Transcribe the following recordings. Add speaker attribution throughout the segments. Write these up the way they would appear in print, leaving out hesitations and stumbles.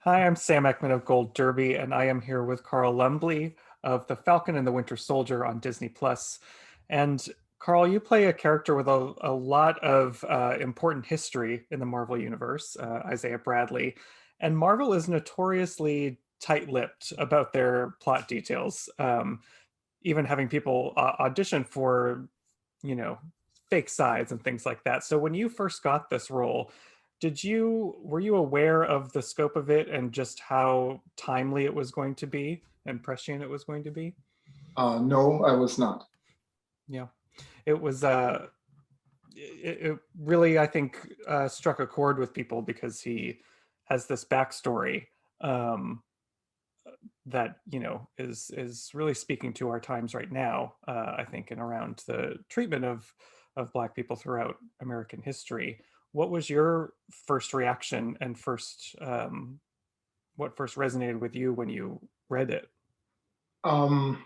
Speaker 1: Hi, I'm Sam Eckmann of Gold Derby, and I am here with Carl Lumbly of The Falcon and the Winter Soldier on Disney Plus. And Carl, you play a character with a lot of important history in the Marvel Universe, Isaiah Bradley. And Marvel is notoriously tight-lipped about their plot details, even having people audition for, you know, fake sides and things like that. So when you first got this role, were you aware of the scope of it and just how timely it was going to be and prescient it was going to be?
Speaker 2: No, I was not.
Speaker 1: Yeah, it was. It really, I think, struck a chord with people because he has this backstory um, that is really speaking to our times right now. I think, and around the treatment of Black people throughout American history. What was your first reaction and what first resonated with you when you read it?
Speaker 2: Um,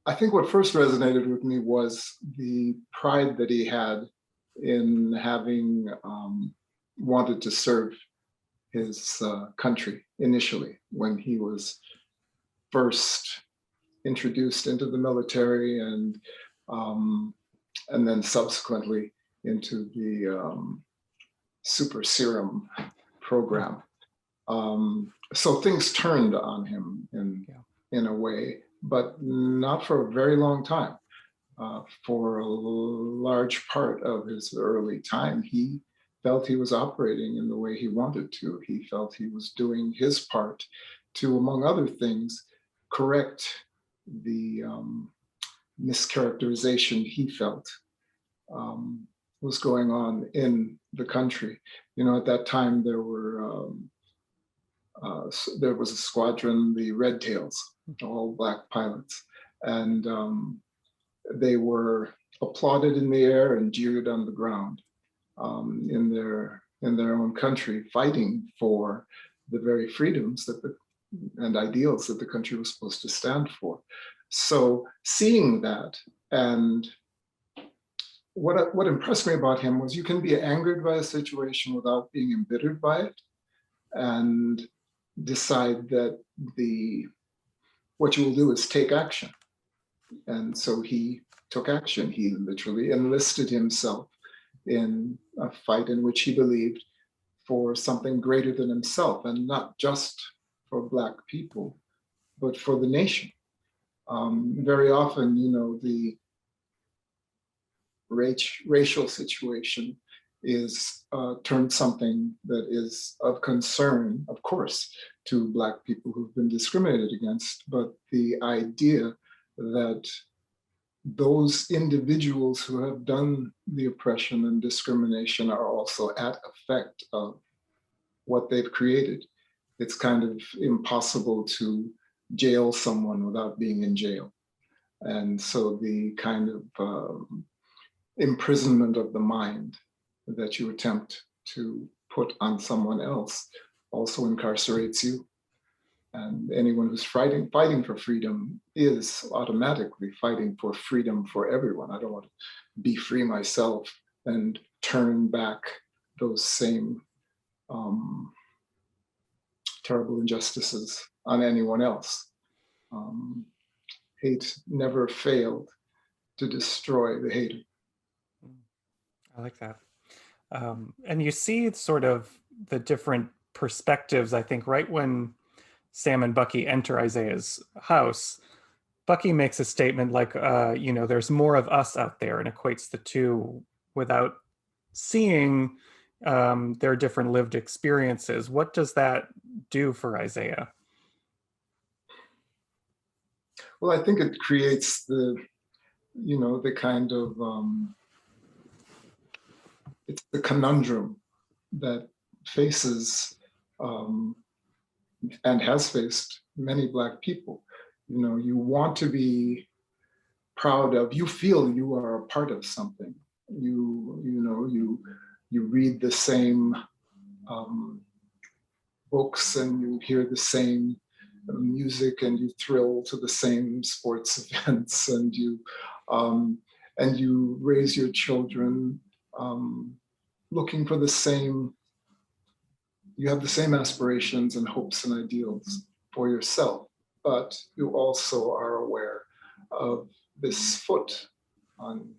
Speaker 2: I think what first resonated with me was the pride that he had in having wanted to serve his country initially when he was first introduced into the military um, and then subsequently into the super serum program. So things turned on him in a way, but not for a very long time. For a large part of his early time, he felt he was operating in the way he wanted to. He felt he was doing his part to, among other things, correct the mischaracterization he felt um, was going on in the country. You know, at that time there was a squadron, the Red Tails, all Black pilots, and they were applauded in the air and jeered on the ground in their own country, fighting for the very freedoms and ideals that the country was supposed to stand for. So seeing that, and what impressed me about him was you can be angered by a situation without being embittered by it, and decide that what you will do is take action. And so he took action. He literally enlisted himself in a fight in which he believed for something greater than himself, and not just for Black people, but for the nation. Very often, you know, the racial situation is turned something that is of concern, of course, to Black people who've been discriminated against, but the idea that those individuals who have done the oppression and discrimination are also at effect of what they've created. It's kind of impossible to jail someone without being in jail. And so the kind of imprisonment of the mind that you attempt to put on someone else also incarcerates you. And anyone who's fighting for freedom is automatically fighting for freedom for everyone. I don't want to be free myself and turn back those same terrible injustices on anyone else. Hate never failed to destroy the hater.
Speaker 1: I like that. And you see sort of the different perspectives, I think, right when Sam and Bucky enter Isaiah's house, Bucky makes a statement like, there's more of us out there, and equates the two without seeing their different lived experiences. What does that do for Isaiah?
Speaker 2: Well, I think it creates the kind of, it's the conundrum that faces and has faced many Black people. You know, you want to be proud of, you feel you are a part of something. You read the same books and you hear the same music and you thrill to the same sports events and you raise your children looking for the same you have the same aspirations and hopes and ideals for yourself, but you also are aware of this foot on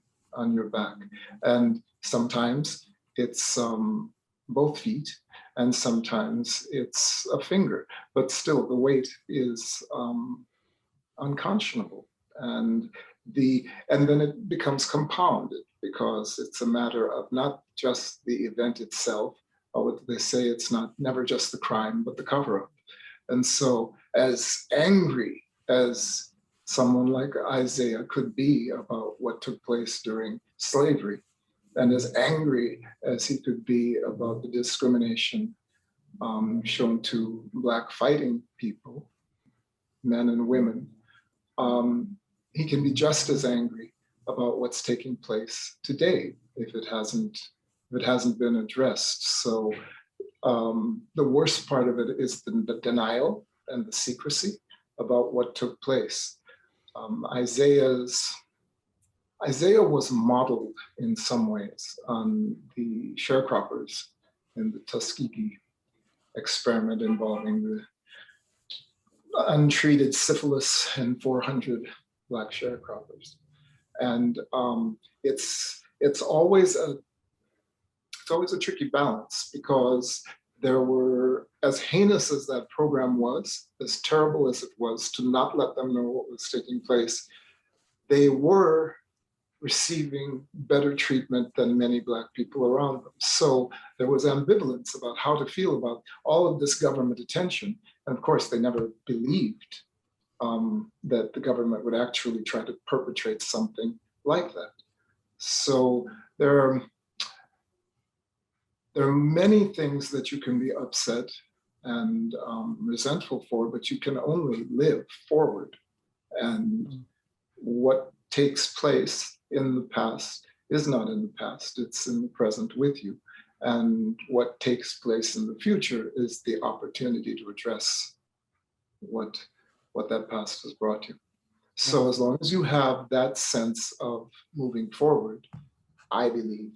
Speaker 2: your back. And sometimes it's both feet, and sometimes it's a finger, but still the weight is unconscionable. And then it becomes compounded because it's a matter of not just the event itself, or what they say, it's never just the crime, but the cover-up. And so as angry as someone like Isaiah could be about what took place during slavery, and as angry as he could be about the discrimination shown to Black fighting people, men and women, he can be just as angry about what's taking place today if it hasn't been addressed. So the worst part of it is the denial and the secrecy about what took place. Isaiah was modeled in some ways on the sharecroppers in the Tuskegee experiment involving the untreated syphilis in 400 Black sharecroppers. And it's always a tricky balance, because there were, as heinous as that program was, as terrible as it was to not let them know what was taking place, they were receiving better treatment than many Black people around them. So there was ambivalence about how to feel about all of this government attention. And of course, they never believed that the government would actually try to perpetrate something like that. So there are many things that you can be upset and resentful for, but you can only live forward. And what takes place in the past is not in the past, it's in the present with you. And what takes place in the future is the opportunity to address what that past has brought you. So as long as you have that sense of moving forward, I believe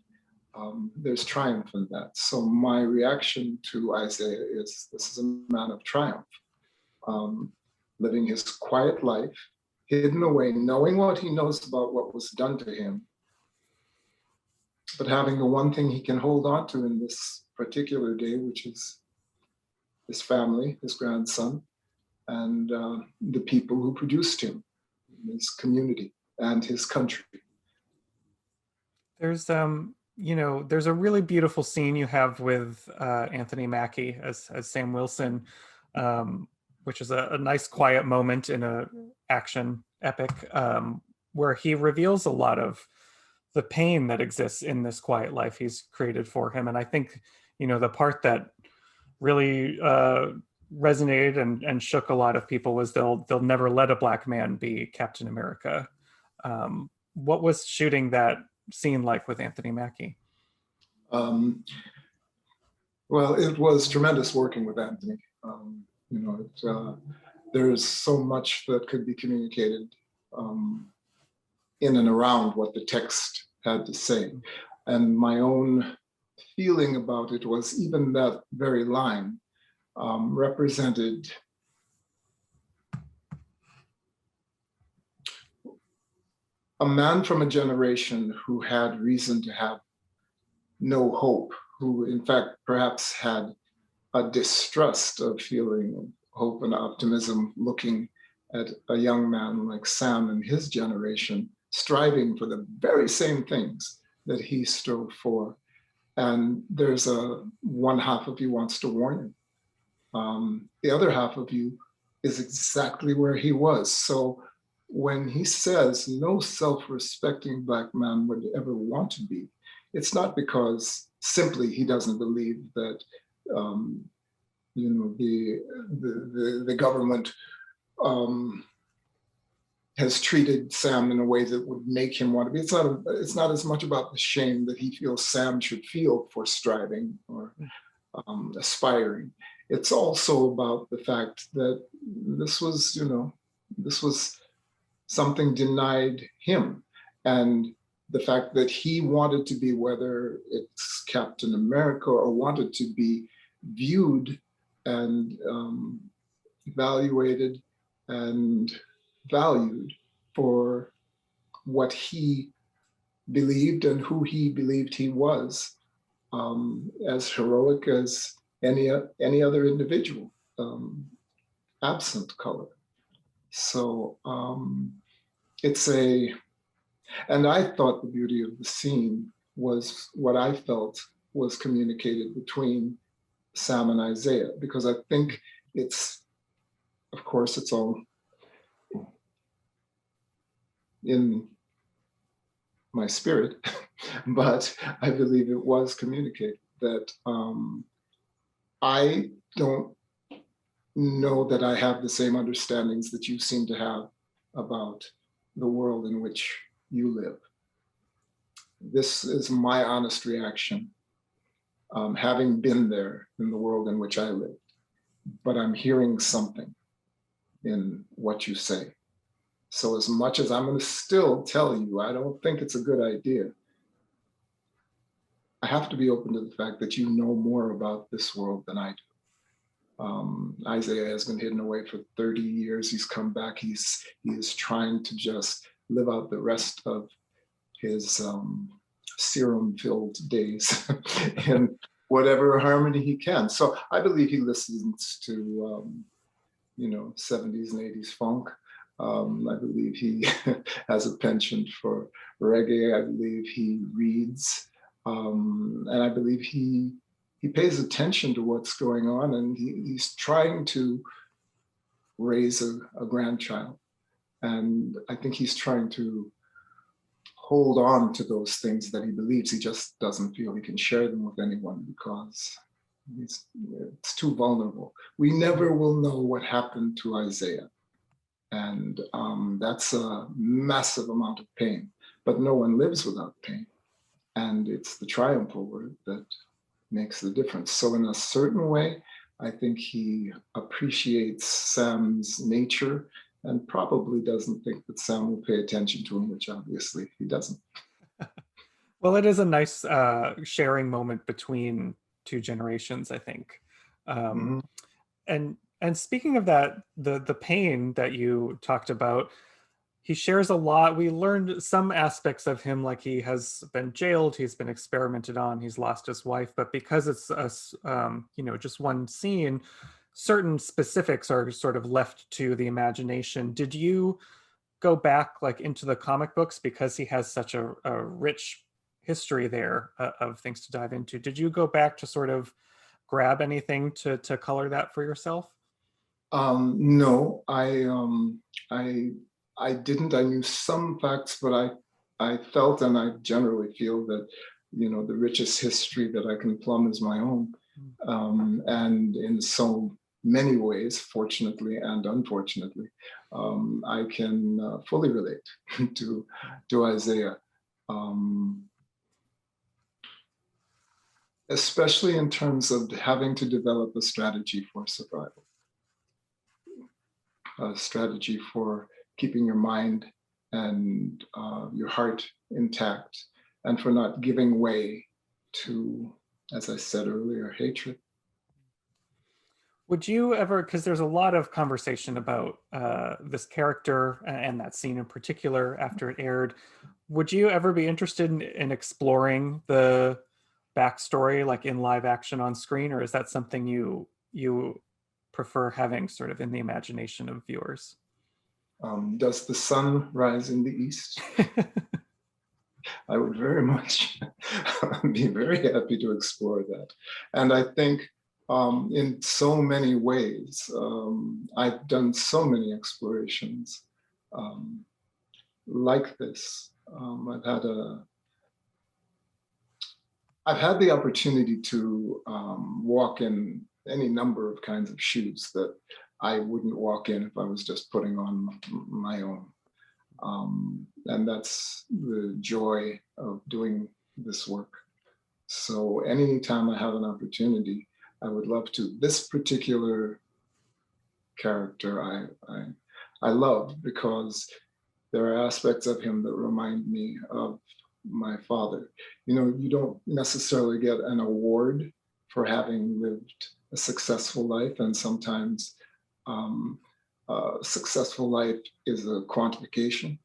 Speaker 2: there's triumph in that. So my reaction to Isaiah is, this is a man of triumph, living his quiet life, hidden away, knowing what he knows about what was done to him, but having the one thing he can hold on to in this particular day, which is his family, his grandson, and the people who produced him, his community and his country.
Speaker 1: There's there's a really beautiful scene you have with Anthony Mackie as Sam Wilson, which is a nice quiet moment in a action epic, where he reveals a lot of the pain that exists in this quiet life he's created for him. And I think, the part that really resonated and shook a lot of people was they'll never let a Black man be Captain America. What was shooting that scene like with Anthony Mackie?
Speaker 2: Well, it was tremendous working with Anthony. There's so much that could be communicated in and around what the text had to say. And my own feeling about it was even that very line represented a man from a generation who had reason to have no hope, who in fact perhaps had a distrust of feeling hope and optimism, looking at a young man like Sam and his generation, striving for the very same things that he strove for. And there's one half of you wants to warn him. The other half of you is exactly where he was. So when he says no self-respecting Black man would ever want to be, it's not because simply he doesn't believe that the government has treated Sam in a way that would make him want to be. It's not as much about the shame that he feels Sam should feel for striving or aspiring. It's also about the fact that this was something denied him, and the fact that he wanted to be, whether it's Captain America or wanted to be viewed and evaluated and valued for what he believed and who he believed he was, as heroic as any other individual, absent color. So it's and I thought the beauty of the scene was what I felt was communicated between Sam and Isaiah, because I think of course, it's all in my spirit, but I believe it was communicated that I don't know that I have the same understandings that you seem to have about the world in which you live. This is my honest reaction, having been there in the world in which I live, but I'm hearing something in what you say. So as much as I'm going to still tell you, I don't think it's a good idea, I have to be open to the fact that you know more about this world than I do. Isaiah has been hidden away for 30 years. He's come back. He is trying to just live out the rest of his serum-filled days in whatever harmony he can. So I believe he listens to 70s and 80s funk. I believe he has a penchant for reggae. I believe he reads, and I believe he pays attention to what's going on, and he's trying to raise a grandchild. And I think he's trying to hold on to those things that he believes. He just doesn't feel he can share them with anyone because it's too vulnerable. We never will know what happened to Isaiah. And that's a massive amount of pain, but no one lives without pain. And it's the triumph over it that makes the difference. So in a certain way, I think he appreciates Sam's nature and probably doesn't think that Sam will pay attention to him, which obviously he doesn't.
Speaker 1: Well, it is a nice sharing moment between two generations, I think. And speaking of that, the pain that you talked about, he shares a lot. We learned some aspects of him, like he has been jailed, he's been experimented on, he's lost his wife. But because it's just one scene, certain specifics are sort of left to the imagination. Did you go back like into the comic books because he has such a rich history there of things to dive into? Did you go back to sort of grab anything to color that for yourself?
Speaker 2: No, I didn't. I knew some facts, but I felt, and I generally feel that, the richest history that I can plumb is my own. And in so many ways, fortunately and unfortunately, I can fully relate to Isaiah, especially in terms of having to develop a strategy for survival, a strategy for keeping your mind and your heart intact, and for not giving way to, as I said earlier, hatred.
Speaker 1: Would you ever, because there's a lot of conversation about this character and that scene in particular after it aired, would you ever be interested in exploring the backstory like in live action on screen, or is that something you prefer having sort of in the imagination of viewers?
Speaker 2: Does the sun rise in the east? I would very much be very happy to explore that. And I think in so many ways, I've done so many explorations like this. I've had the opportunity to walk in any number of kinds of shoes that I wouldn't walk in if I was just putting on my own. And that's the joy of doing this work. So anytime I have an opportunity, I would love to. This particular character I love because there are aspects of him that remind me of my father. You don't necessarily get an award for having lived a successful life, and sometimes successful life is a quantification.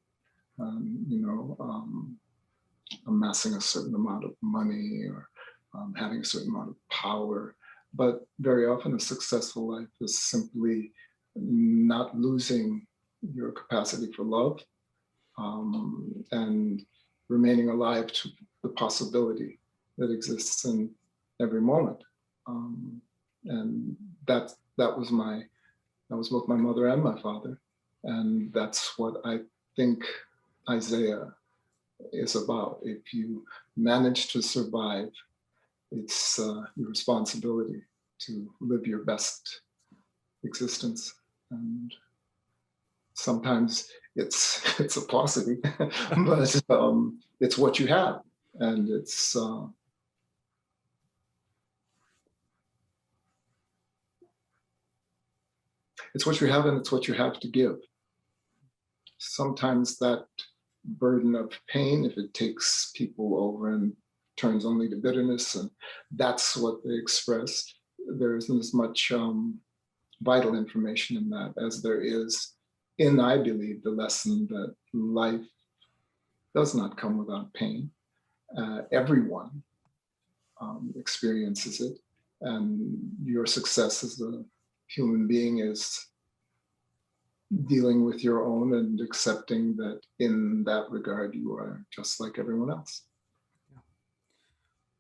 Speaker 2: Amassing a certain amount of money or having a certain amount of power. But very often a successful life is simply not losing your capacity for love and remaining alive to the possibility that exists in every moment. And that was both my mother and my father. And that's what I think Isaiah is about. If you manage to survive, it's your responsibility to live your best existence. And sometimes it's a paucity, but it's what you have, and it's what you have, and it's what you have to give. Sometimes that burden of pain, if it takes people over and turns only to bitterness, and that's what they express, there isn't as much vital information in that as there is in, I believe, the lesson that life does not come without pain. Everyone experiences it, and your success as a human being is dealing with your own and accepting that in that regard you are just like everyone else.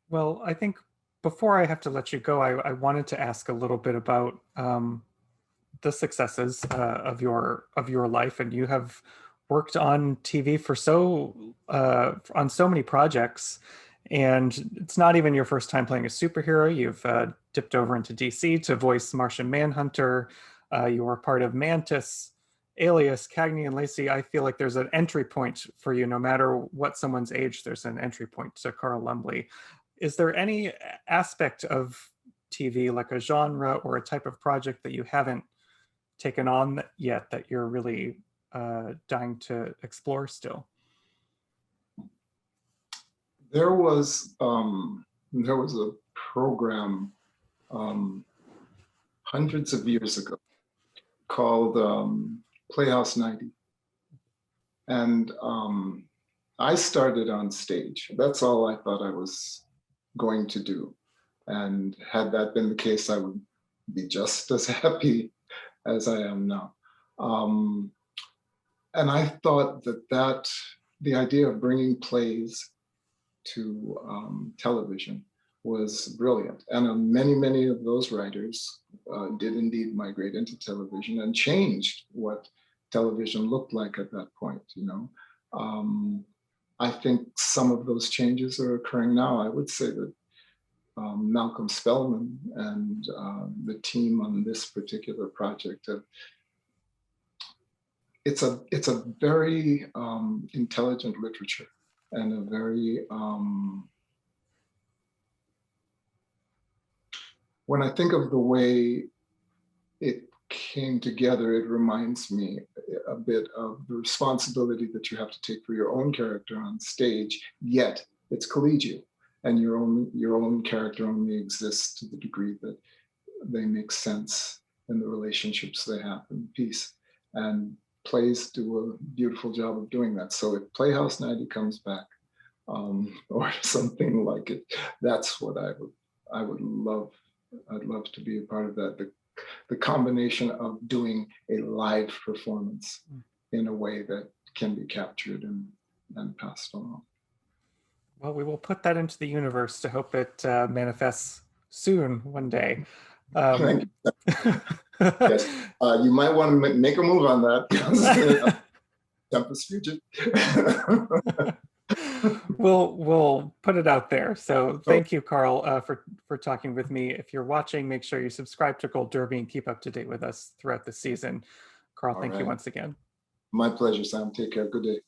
Speaker 1: Well, I think before I have to let you go, I wanted to ask a little bit about the successes of your life, and you have worked on TV for on so many projects, and it's not even your first time playing a superhero. You've dipped over into DC to voice Martian Manhunter. You were part of Mantis, Alias, Cagney and Lacey. I feel like there's an entry point for you. No matter what someone's age, there's an entry point to Carl Lumbly. Is there any aspect of TV, like a genre or a type of project that you haven't taken on yet that you're really dying to explore still?
Speaker 2: There was a program hundreds of years ago called Playhouse 90. And I started on stage. That's all I thought I was going to do. And had that been the case, I would be just as happy as I am now. And I thought that the idea of bringing plays to television was brilliant. And many of those writers did indeed migrate into television and changed what television looked like at that point, I think some of those changes are occurring now. I would say that Malcolm Spellman and the team on this particular project it's a very intelligent literature, and a very when I think of the way it came together, it reminds me a bit of the responsibility that you have to take for your own character on stage, yet it's collegial, and your own character only exists to the degree that they make sense in the relationships they have in the piece. And plays do a beautiful job of doing that. So if Playhouse 90 comes back, or something like it, that's what I would love. I'd love to be a part of that. The combination of doing a live performance in a way that can be captured and passed along.
Speaker 1: Well, we will put that into the universe to hope it manifests soon one day.
Speaker 2: Thank you. Yes, you might want to make a move on that. Tempest future.
Speaker 1: We'll put it out there. So thank you, Carl, for talking with me. If you're watching, make sure you subscribe to Gold Derby and keep up to date with us throughout the season. Carl, thank you once again.
Speaker 2: My pleasure, Sam. Take care. Good day.